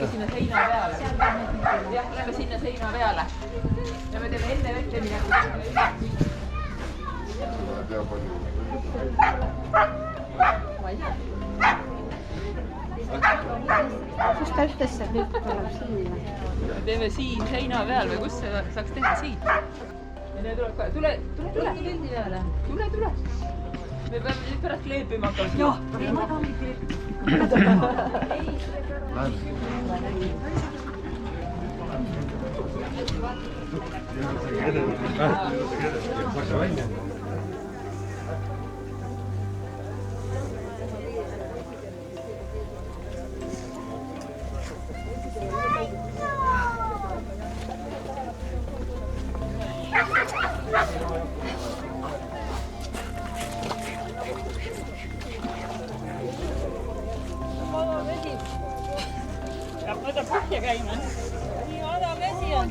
Sinna seina peale. Jah, lähme sinna seina peale. Ja me teeme enne vette minema. Ma ei tea. Kus ta ütles, et nüüd tuleb sinna? Me teeme siin seina peal või kus see saaks teha siin? Ja need tuleb ka. Tule pildi peale. Tule. Me peame nüüd pärast kleepima hakkama. Jah, ma tahan kleepima. Võta põhja käima. Nii odav vesi on.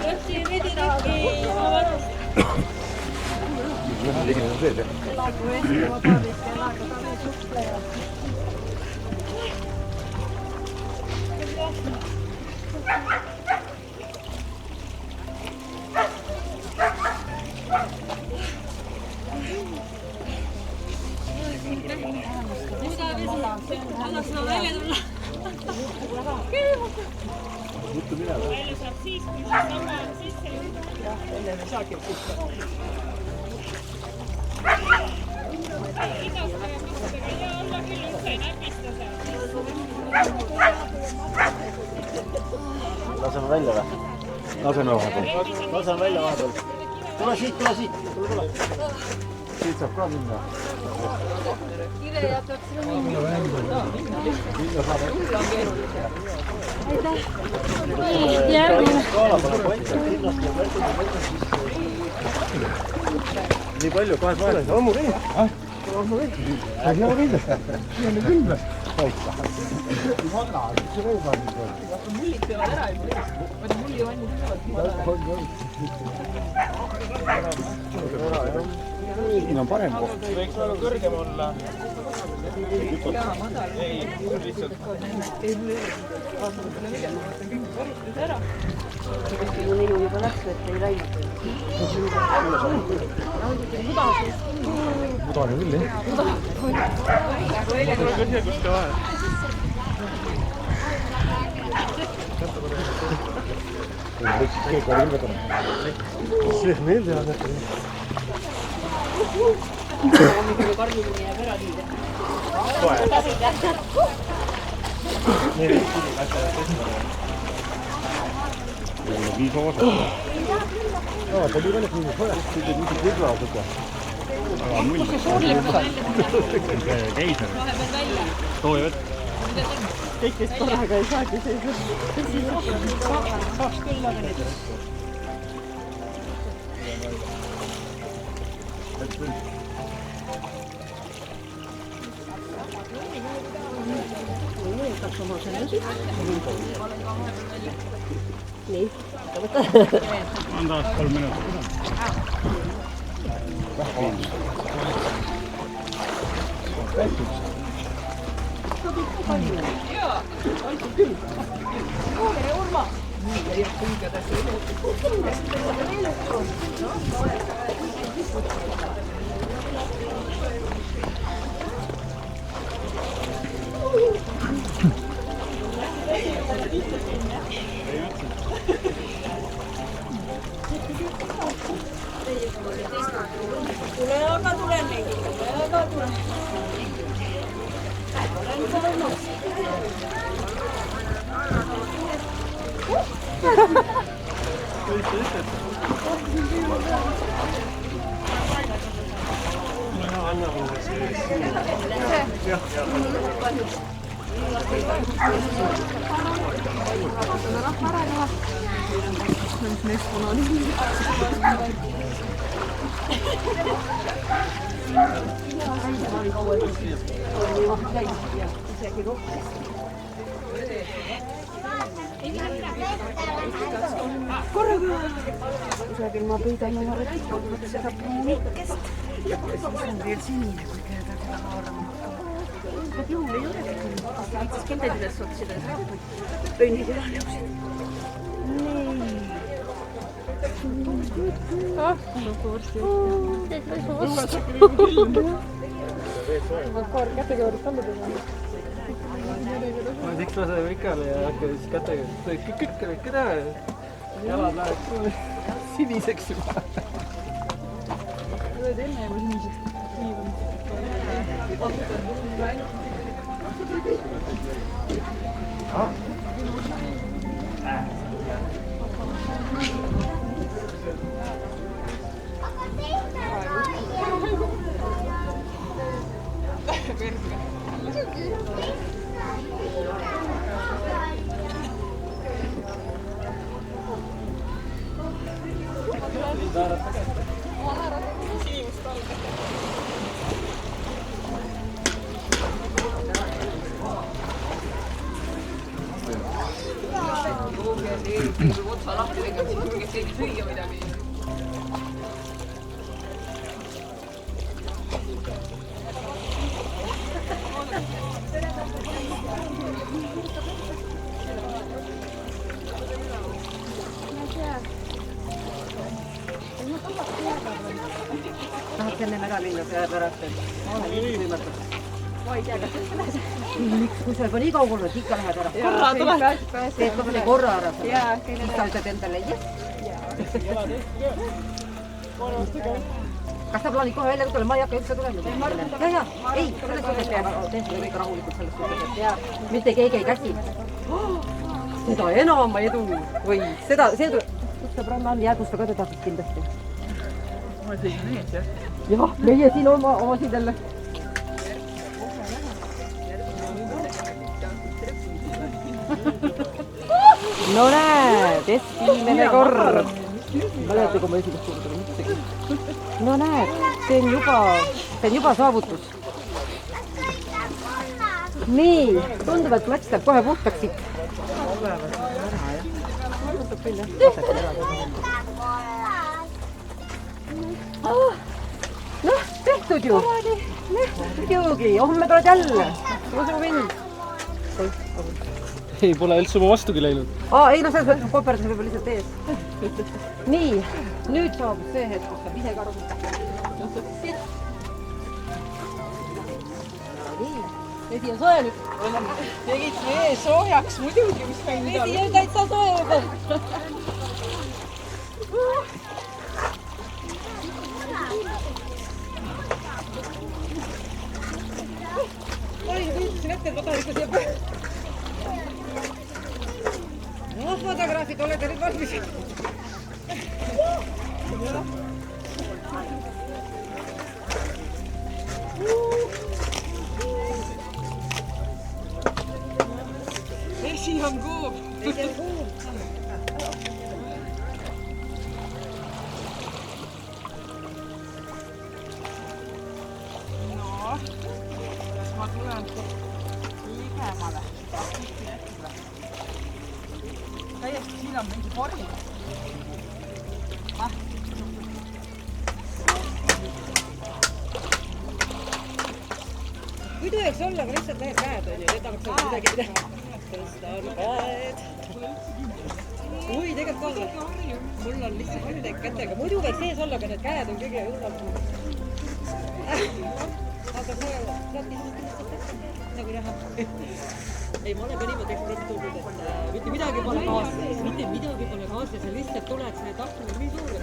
Võtsi vidi rikki. Elagu Eesti Vabariik, elagu Tavi Suhtleja. Annaks ma välja tulla. Välja saab siis, kui see sama sisse jõuda. Jah, enne me saagi putta. Idastaja kustega ja olla küll üldse ei näpista seal. Laseme välja või? Laseme vahepeal. Laseme välja vahepeal. Tule siit. Tule. Siit saab ka minna. Kire jätab sinna minna. Aitäh. Nii, järgmine. Nii palju, 2 vahel. Ammu riid. Ammu riid. Hea riid. Siia on küll või? Paika. Vanna, see reis on nüüd veel. Mullid peavad ära juba. Võta mulli vannid peavad. Siin on parem koht. Võiks väga kõrgem olla. Jaa, madal. Ei, lihtsalt. Ei, mul ei ole. Vaatame selle välja. Vaatan kõik koristus ära. Mu ninu juba läks, et ei läinud. Mudane küll, jah? Põhjakuste vahel. Võiks keegi küll võtama. See meelde jääb. Hommikul karmimine jääb ära nii. Viis osa. Aa, ta oli välja nii hoiak, see teeb nii kõrva seda. Aga mull. Keiser. Too ja vett. Kõikest korraga ei saagi seisma. Saaks küll aga neid. Nii, võta. On taas 3 minutit. Jaa, aitab küll. Tere, Urma! Nii, jah, pingades. Tule aga tulen mingi. kusagil ma püüdan oma retikut seda pruunikest. See on veel sinine, kui käed seda haarama hakkama. Need juhul ei ole küll. Võitsis kindlasti üles otsida ja saab. Õnnid üle nõusid. Nii. ma üks lase pikali ja hakkas siis kätega kõik ära ja jalad läheks siniseks juba. Oled enne juba siniseks. Otsa lahti tegema, siis julge keegi süüa midagi. Tahad ennem ära minna sellepärast, et ma olen võimatud. Ma ei tea, kas miks, kui sa juba nii kaugel oled, ikka lähed ära. Korra tuleb. Teed korra ära. Siis sa ütled endale jah. Kas sa plaanid kohe välja kutule? Ma ei hakka üldse tulema. Ja. Ei, selles suhtes peab tehti kõik rahulikult selles suhtes, et mitte keegi ei käsi. Seda enam edu või seda, see tuleb. Sõbranna on jäädust, aga ta tahtis kindlasti. Ma sõin ees, jah? Jah, meie siin omasid jälle. No näed, esimene kord. Ma leiate, kui ma esimest korda mõttegi. No näed, see on juba saavutus. Nii, tundub, et plats läheb kohe puhtaks siit. Noh, tehtud ju. Muidugi, homme tuled jälle. Usu mind. ei, pole üldse oma vastugi läinud. Ei, no selles mõttes koperdus võib lihtsalt ees. Nii, nüüd saabus see hetk, kus saab ise ka aru. Nii, vesi on soe nüüd. Tegid vee soojaks muidugi, mis meil nüüd on. Vesi on täitsa soe juba. Oi, võitsin ette, et ma tahan ikka siia pähe. No, fotograafid, olete nüüd valmis. Vesi on kuum. Vesi on kuum. No, kas ma tulen ligemale? Täiesti siin on mingi pori. Muidu võiks olla, aga lihtsalt need käed on ju, need tahaks olla midagi teha. Tõsta on käed. Oi, tegelikult olla. Mul on lihtsalt üldeg kätega. Muidu võiks sees olla, aga need käed on kõige õnnalt. Aga see on nagu näha. Ei, ma olen ka niimoodi ekspert tulnud, et mitte midagi pole kaasas. Mitte midagi pole kaasas ja lihtsalt tuled, see tahk on nii suur.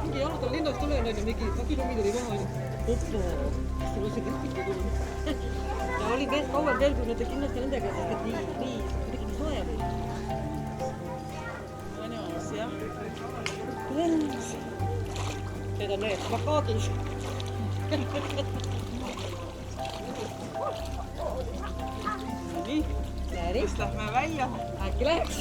Mingi jalad on linnast tulen, on ju, mingi kilomeetri oli maha. Oppo, kas sul on see kõrpiti tulnud? Ja olin veest kauem veel, kui nad kindlasti nendega, sest et nii soe või. Mõnus, jah. Need on need plakaadid. Nii, siis lähme välja. Äkki läheks.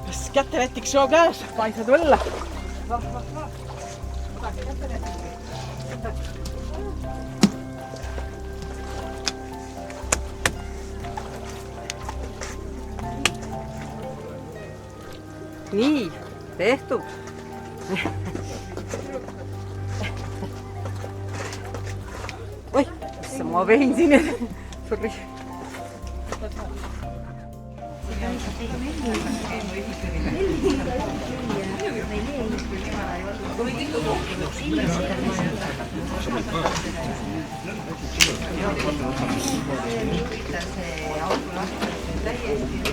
Kas käterätik show käes? Paisad võlla. nii, tehtud. Oi, issand, ma vehin siin. Sorry. Täiesti